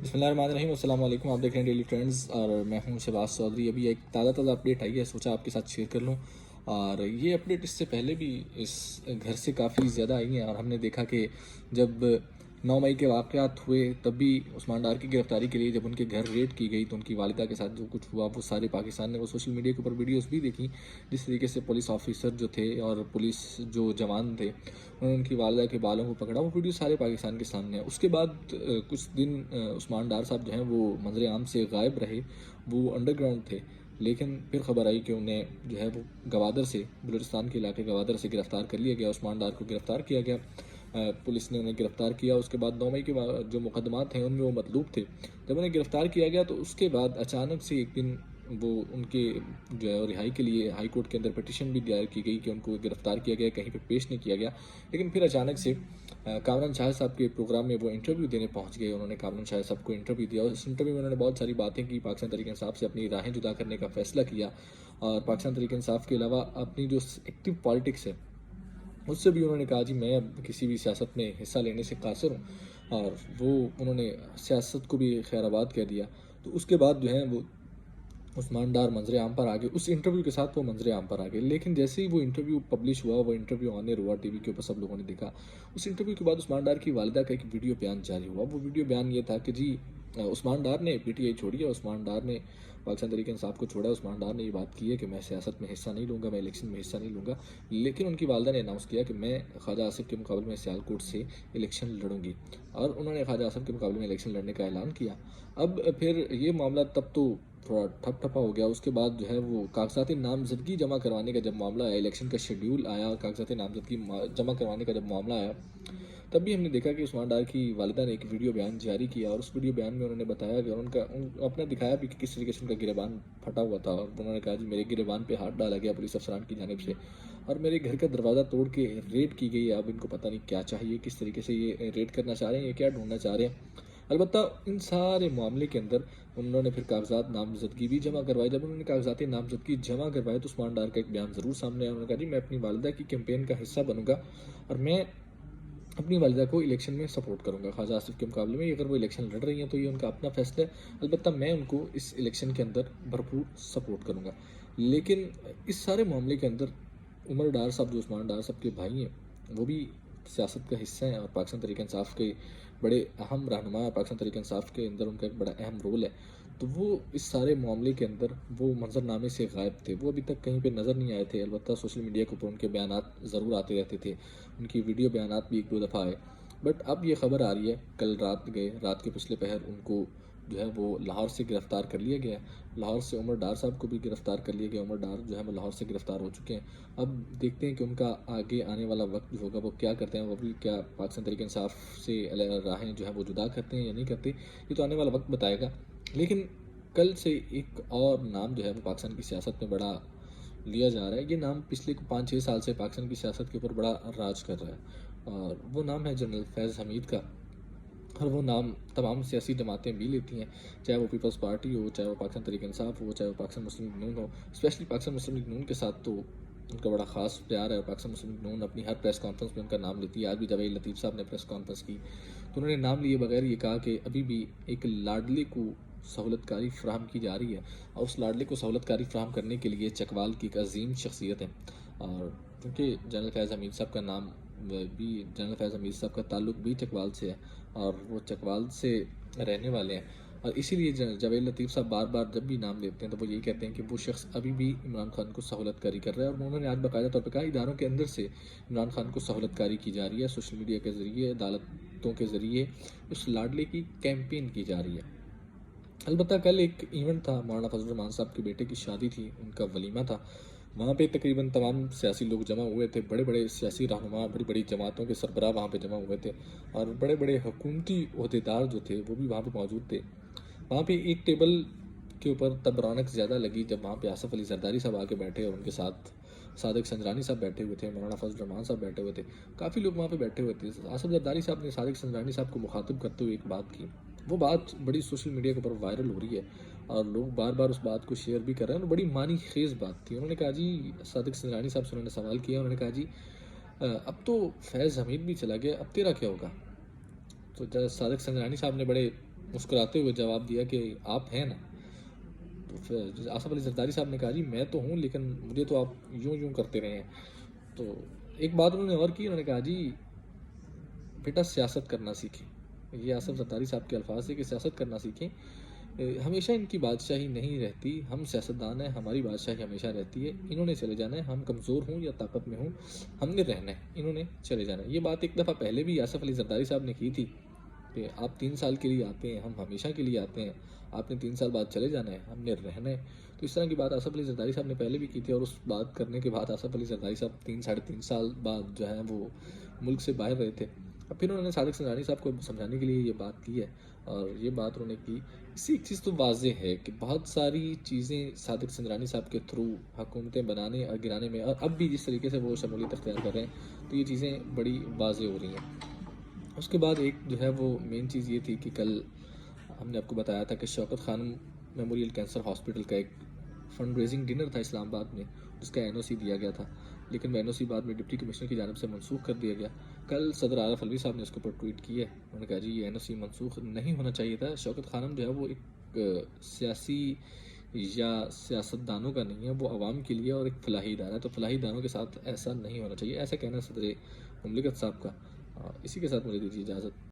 بسم اللہ الرحمن الرحیم، السلام علیکم. آپ دیکھ رہے ہیں ڈیلی ٹرینڈز اور میں ہوں شہباز چودھری. ابھی ایک تازہ اپڈیٹ آئی ہے، سوچا آپ کے ساتھ شیئر کر لوں. اور یہ اپڈیٹ اس سے پہلے بھی اس گھر سے کافی زیادہ آئی ہیں، اور ہم نے دیکھا کہ جب 9 مئی کے واقعات ہوئے تب بھی عثمان ڈار کی گرفتاری کے لیے جب ان کے گھر ریڈ کی گئی تو ان کی والدہ کے ساتھ جو کچھ ہوا وہ سارے پاکستان نے وہ سوشل میڈیا کے اوپر ویڈیوز بھی دیکھی، جس طریقے سے پولیس آفیسر جو تھے اور پولیس جو جوان تھے انہوں نے ان کی والدہ کے بالوں کو پکڑا. وہ ویڈیو سارے پاکستان کے سامنے ہے. اس کے بعد کچھ دن عثمان ڈار صاحب جو ہیں وہ منظر عام سے غائب رہے. وہ انڈر گراؤنڈ تھے، لیکن پھر خبر آئی کہ انہیں جو ہے وہ گوادر سے، بلوچستان کے علاقے گوادر سے گرفتار کر لیا گیا. عثمان ڈار کو گرفتار کیا گیا، پولیس نے انہیں گرفتار کیا. اس کے بعد 9 مئی کے جو مقدمات ہیں ان میں وہ مطلوب تھے. جب انہیں گرفتار کیا گیا تو اس کے بعد اچانک سے ایک دن وہ ان کے جو ہے رہائی کے لیے ہائی کورٹ کے اندر پٹیشن بھی دائر کی گئی کہ ان کو گرفتار کیا گیا، کہیں پہ پیش نہیں کیا گیا. لیکن پھر اچانک سے کامران شاہ صاحب کے پروگرام میں وہ انٹرویو دینے پہنچ گئے. انہوں نے کامران شاہ صاحب کو انٹرویو دیا اور اس انٹرویو میں انہوں نے بہت ساری باتیں کی. پاکستان تحریک انصاف سے اپنی راہیں جدا کرنے کا فیصلہ کیا، اور پاکستان تحریک انصاف کے علاوہ اپنی جو ایکٹیو پالیٹکس ہے اس سے بھی انہوں نے کہا جی میں اب کسی بھی سیاست میں حصہ لینے سے قاصر ہوں، اور وہ انہوں نے سیاست کو بھی خیر آباد کہہ دیا. تو اس کے بعد جو ہے وہ عثمان ڈار منظر عام پر آ گئے. اس انٹرویو کے ساتھ وہ منظر عام پر آ گئے. لیکن جیسے ہی وہ انٹرویو پبلش ہوا، وہ انٹرویو آنے روا ٹی وی کے اوپر سب لوگوں نے دیکھا. اس انٹرویو کے بعد عثمان ڈار کی والدہ کا ایک ویڈیو بیان جاری ہوا. وہ ویڈیو بیان یہ تھا کہ جی عثمان ڈار نے پی ٹی آئی چھوڑی ہے، عثمان ڈار نے پاکستان تحریک انصاف کو چھوڑا. عثمان ڈار نے یہ بات کی ہے کہ میں سیاست میں حصہ نہیں لوں گا، میں الیکشن میں حصہ نہیں لوں گا. لیکن ان کی والدہ نے اناؤنس کیا کہ میں خواجہ آصف کے مقابلے میں سیالکوٹ سے الیکشن لڑوں گی، اور انہوں نے خواجہ آصف کے مقابلے میں الیکشن لڑنے کا اعلان کیا. اب پھر یہ معاملہ تب تو تھوڑا ٹھپ ٹھپا ہو گیا. اس کے بعد جو ہے وہ کاغذات نامزدگی جمع کروانے کا جب معاملہ آیا، الیکشن کا شیڈیول آیا، کاغذات نامزدگی جمع کروانے کا جب معاملہ آیا، تب بھی ہم نے دیکھا کہ عثمان ڈار کی والدہ نے ایک ویڈیو بیان جاری کیا، اور اس ویڈیو بیان میں انہوں نے بتایا کہ اپنا دکھایا بھی کہ کس طریقے سے ان کا گریبان پھٹا ہوا تھا. اور انہوں نے کہا جی میرے گریبان پہ ہاتھ ڈالا گیا پولیس افسران کی جانب سے، اور میرے گھر کا دروازہ توڑ کے ریڈ کی گئی. اب ان کو پتہ نہیں کیا چاہیے، کس طریقے سے یہ ریڈ کرنا چاہ رہے ہیں، یہ کیا ڈھونڈنا چاہ رہے ہیں. البتہ ان سارے معاملے کے اندر انہوں نے پھر کاغذات نامزدگی بھی جمع کروائی. جب انہوں نے کاغذات نامزدگی جمع کروائی تو عثمان ڈار کا ایک بیان ضرور سامنے آیا. انہوں نے کہا جی میں اپنی والدہ کی کیمپین کا حصہ بنوں گا، اور میں اپنی والدہ کو الیکشن میں سپورٹ کروں گا خواجہ آصف کے مقابلے میں. اگر وہ الیکشن لڑ رہی ہیں تو یہ ان کا اپنا فیصلہ ہے، البتہ میں ان کو اس الیکشن کے اندر بھرپور سپورٹ کروں گا. لیکن اس سارے معاملے کے اندر عمر ڈار صاحب جو عثمان ڈار صاحب کے بھائی ہیں وہ بھی سیاست کا حصہ ہیں، اور پاکستان تحریک انصاف کے بڑے اہم رہنما. پاکستان تحریک انصاف کے اندر ان کا ایک بڑا اہم رول ہے. تو وہ اس سارے معاملے کے اندر وہ منظر نامے سے غائب تھے. وہ ابھی تک کہیں پہ نظر نہیں آئے تھے. البتہ سوشل میڈیا کے اوپر ان کے بیانات ضرور آتے رہتے تھے، ان کی ویڈیو بیانات بھی ایک دو دفعہ آئے. بٹ اب یہ خبر آ رہی ہے کل رات کے پچھلے پہر ان کو جو ہے وہ لاہور سے گرفتار کر لیا گیا. لاہور سے عمر ڈار صاحب کو بھی گرفتار کر لیا گیا. عمر ڈار جو ہے وہ لاہور سے گرفتار ہو چکے ہیں. اب دیکھتے ہیں کہ ان کا آگے آنے والا وقت جو ہوگا وہ کیا کرتے ہیں. وہ بھی کیا پاکستان تحریک انصاف سے راہیں جو ہے وہ جدا کرتے ہیں یا نہیں کرتے، یہ تو آنے والا وقت بتائے گا. لیکن کل سے ایک اور نام جو ہے وہ پاکستان کی سیاست میں بڑا لیا جا رہا ہے. یہ نام پچھلے 5-6 سال سے پاکستان کی سیاست کے اوپر بڑا راج کر رہا ہے، اور وہ نام ہے جنرل فیض حمید کا. اور وہ نام تمام سیاسی جماعتیں بھی لیتی ہیں، چاہے وہ پیپلز پارٹی ہو، چاہے وہ پاکستان تحریک انصاف ہو، چاہے وہ پاکستان مسلم لیگ نون ہو. اسپیشلی پاکستان مسلم لیگ نون کے ساتھ تو ان کا بڑا خاص پیار ہے. پاکستان مسلم لیگ نون اپنی ہر پریس کانفرنس میں ان کا نام لیتی ہے. آج بھی جویل لطیف صاحب نے پریس کانفرنس کی تو انہوں نے نام لیے بغیر یہ کہا کہ ابھی بھی ایک لاڈلے کو سہولت کاری فراہم کی جا رہی ہے، اور اس لاڈلے کو سہولت کاری فراہم کرنے کے لیے چکوال کی ایک عظیم شخصیت ہے. اور کیونکہ جنرل فیض حمید صاحب کا نام بھی، جنرل فیض حمید صاحب کا تعلق بھی چکوال سے ہے، اور وہ چکوال سے رہنے والے ہیں. اور اسی لیے جویل لطیف صاحب بار بار جب بھی نام لیتے ہیں تو وہ یہی کہتے ہیں کہ وہ شخص ابھی بھی عمران خان کو سہولت کاری کر رہا ہے. اور انہوں نے آج باقاعدہ طور پہ کہا اداروں کے اندر سے عمران خان کو سہولت کاری کی جا رہی ہے، سوشل میڈیا کے ذریعے، عدالتوں کے ذریعے اس لاڈلے کی کیمپین کی جا رہی ہے. البتہ کل ایک ایونٹ تھا، مولانا فضل الرحمان صاحب کے بیٹے کی شادی تھی، ان کا ولیمہ تھا. وہاں پہ تقریباً تمام سیاسی لوگ جمع ہوئے تھے. بڑے بڑے سیاسی رہنما، بڑی بڑی جماعتوں کے سربراہ وہاں پہ جمع ہوئے تھے، اور بڑے بڑے حکومتی عہدیدار جو تھے وہ بھی وہاں پہ موجود تھے. وہاں پہ ایک ٹیبل کے اوپر تب رونق زیادہ لگی جب وہاں پہ آصف علی زرداری صاحب آ کے بیٹھے، اور ان کے ساتھ صادق سنجرانی صاحب بیٹھے ہوئے تھے، مولانا فضل الرحمان صاحب بیٹھے ہوئے تھے، کافی لوگ وہاں پہ بیٹھے ہوئے تھے. آصف زرداری صاحب نے صادق سنجرانی صاحب کو مخاطب کرتے ہوئے ایک بات کی. وہ بات بڑی سوشل میڈیا کے اوپر وائرل ہو رہی ہے، اور لوگ بار بار اس بات کو شیئر بھی کر رہے ہیں. اور بڑی معنی خیز بات تھی. انہوں نے کہا جی، صادق سنجرانی صاحب سے انہوں نے سوال کیا، انہوں نے کہا جی اب تو فیض حمید بھی چلا گیا، اب تیرا کیا ہوگا؟ تو صادق سنجرانی صاحب نے بڑے مسکراتے ہوئے جواب دیا کہ آپ ہیں نا. تو پھر آصف علی زرداری صاحب نے کہا جی میں تو ہوں لیکن مجھے تو آپ یوں یوں کرتے رہے ہیں. تو ایک بات انہوں نے اور کی, انہوں نے کہا جی بیٹا سیاست کرنا سیکھیں. یہ آصف زرداری صاحب کے الفاظ ہے کہ سیاست کرنا سیکھیں. ہمیشہ ان کی بادشاہی نہیں رہتی, ہم سیاستدان ہیں, ہماری بادشاہی ہمیشہ رہتی ہے. انہوں نے چلے جانا ہے, ہم کمزور ہوں یا طاقت میں ہوں, ہم نے رہنا ہے, انہوں نے چلے جانا ہے. یہ بات ایک دفعہ پہلے بھی آصف علی زرداری صاحب نے کی تھی کہ آپ 3 سال کے لیے آتے ہیں, ہم ہمیشہ کے لیے آتے ہیں, آپ نے 3 سال بعد چلے جانا ہے, ہم نے رہنا ہے. تو اس طرح کی بات آصف علی زرداری صاحب نے پہلے بھی کی تھی, اور اس بات کرنے کے بعد آصف علی زرداری صاحب 3 ساڑھے 3 سال بعد جو ہے وہ ملک سے باہر رہے تھے. اب پھر انہوں نے صادق سنجرانی صاحب کو سمجھانے کے لیے یہ بات کی ہے, اور یہ بات انہوں نے کی. اس سے ایک چیز تو واضح ہے کہ بہت ساری چیزیں صادق سنجرانی صاحب کے تھرو حکومتیں بنانے اور گرانے میں, اور اب بھی جس طریقے سے وہ شمولیت اختیار کر رہے ہیں, تو یہ چیزیں بڑی واضح ہو رہی ہیں. اس کے بعد ایک جو ہے وہ مین چیز یہ تھی کہ کل ہم نے آپ کو بتایا تھا کہ شوکت خانم میموریل کینسر ہاسپٹل کا ایک فنڈ ریزنگ ڈنر تھا اسلام آباد میں, اس کا NOC دیا گیا تھا, لیکن وہ NOC بعد میں ڈپٹی کمشنر کی جانب سے منسوخ کر دیا گیا. کل صدر عارف علوی صاحب نے اس کے اوپر ٹویٹ کی ہے, انہوں نے کہا جی یہ NOC منسوخ نہیں ہونا چاہیے تھا. شوکت خانم جو ہے وہ ایک سیاسی یا سیاستدانوں کا نہیں ہے, وہ عوام کے لیے اور ایک فلاحی ادارہ ہے, تو فلاحی اداروں کے ساتھ ایسا نہیں ہونا چاہیے. ایسا کہنا صدر مملکت صاحب کا. اسی کے ساتھ مجھے دیجیے اجازت.